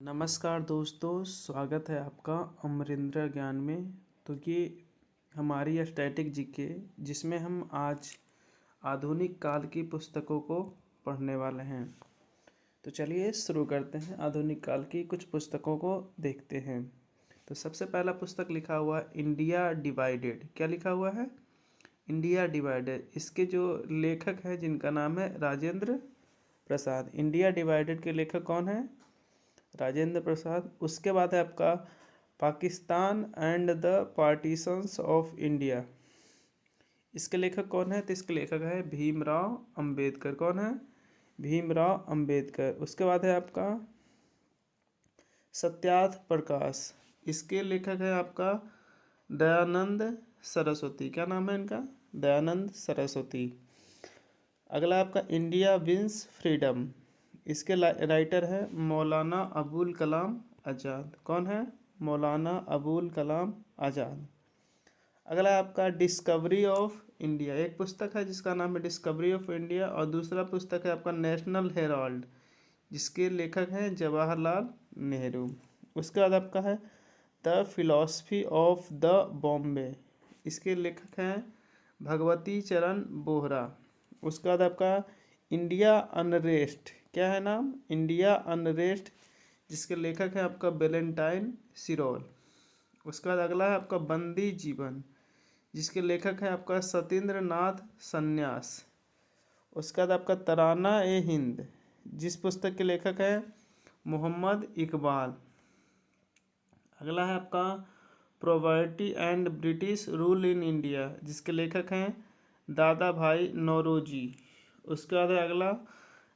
नमस्कार दोस्तों, स्वागत है आपका अमरिंदर ज्ञान में। तो ये हमारी स्टैटिक जीके जिसमें हम आज आधुनिक काल की पुस्तकों को पढ़ने वाले हैं। तो चलिए शुरू करते हैं। आधुनिक काल की कुछ पुस्तकों को देखते हैं। तो सबसे पहला पुस्तक लिखा हुआ इंडिया डिवाइडेड। क्या लिखा हुआ है? India divided. इसके जो लेखक है जिनका नाम है राजेंद्र प्रसाद। इंडिया डिवाइडेड के लेखक कौन है? राजेंद्र प्रसाद। उसके बाद है आपका Pakistan and the partitions of India. इसके लेखक कौन है? तो इसके लेखक है भीमराव अंबेडकर। कौन है? भीमराव अंबेडकर। उसके बाद है आपका सत्यार्थ प्रकाश। इसके लेखक है आपका दयानंद सरस्वती। क्या नाम है इनका? दयानंद सरस्वती। अगला आपका इंडिया विंस फ्रीडम। इसके राइटर है मौलाना अबुल कलाम आज़ाद। कौन है? मौलाना अबुल कलाम आज़ाद। अगला आपका डिस्कवरी ऑफ इंडिया। एक पुस्तक है जिसका नाम है डिस्कवरी ऑफ इंडिया और दूसरा पुस्तक है आपका नेशनल हेराल्ड जिसके लेखक हैं जवाहरलाल नेहरू। उसके बाद आपका है the philosophy of the Bombay. इसके लेखक हैं भगवती चरण बोहरा। उसके बाद आपका इंडिया अनरेस्ट। क्या है नाम? इंडिया अनरेस्ट जिसके लेखक है आपका वैलेंटाइन सिरोल। उसके बाद अगला है आपका बंदी जीवन जिसके लेखक है आपका सत्येंद्र नाथ सन्यास। उसके बाद आपका तराना ए हिंद जिस पुस्तक के लेखक है मोहम्मद इकबाल। अगला है आपका property and British rule in India जिसके लेखक हैं दादा भाई नौरोजी। उसके बाद है अगला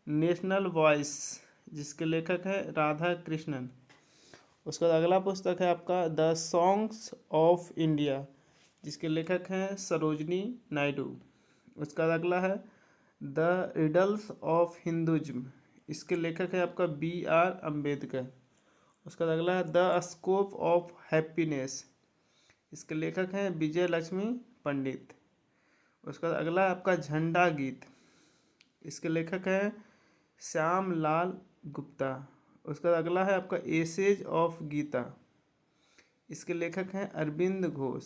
नेशनल वॉइस जिसके लेखक है राधा कृष्णन। उसके बाद अगला पुस्तक है आपका द सॉन्ग्स ऑफ इंडिया जिसके लेखक हैं सरोजनी नायडू। उसका अगला है द रिडल्स ऑफ हिंदुइज्म। इसके लेखक है आपका B.R. अम्बेडकर। उसका अगला है द स्कोप ऑफ हैप्पीनेस। इसके लेखक हैं विजय लक्ष्मी पंडित। उसका अगला है आपका झंडा गीत। इसके लेखक हैं श्याम लाल गुप्ता। उसका अगला है आपका एसेज ऑफ गीता। इसके लेखक हैं अरविंद घोष।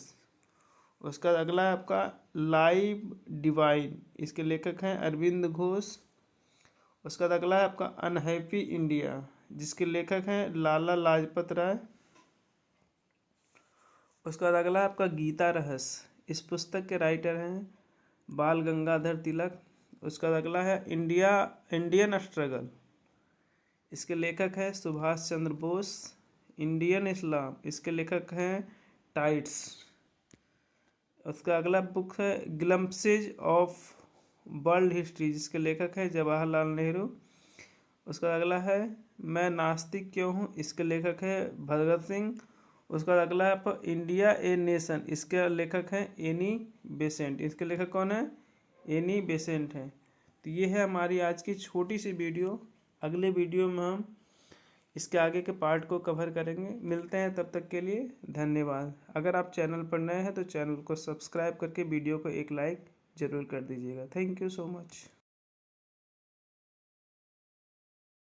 उसका अगला है आपका लाइव डिवाइन। इसके लेखक हैं अरविंद घोष। उसका अगला है आपका अनहैप्पी इंडिया जिसके लेखक हैं लाला लाजपत राय। उसका अगला है आपका गीता रहस्य। इस पुस्तक के राइटर हैं बाल गंगाधर तिलक। उसका अगला है इंडियन स्ट्रगल। इसके लेखक हैं सुभाष चंद्र बोस। इंडियन इस्लाम। इसके लेखक हैं टाइट्स। उसका अगला बुक है ग्लम्पसेज ऑफ वर्ल्ड हिस्ट्री जिसके लेखक हैं जवाहरलाल नेहरू। उसका अगला है मैं नास्तिक क्यों हूँ। इसके लेखक है भगत सिंह। उसका अगला है आपका इंडिया ए नेशन। इसके लेखक हैं एनी बेसेंट। इसके लेखक कौन है? एनी बेसेंट है। तो ये है हमारी आज की छोटी सी वीडियो। अगले वीडियो में हम इसके आगे के पार्ट को कवर करेंगे। मिलते हैं, तब तक के लिए धन्यवाद। अगर आप चैनल पर नए हैं तो चैनल को सब्सक्राइब करके वीडियो को एक लाइक ज़रूर कर दीजिएगा। Thank you so much.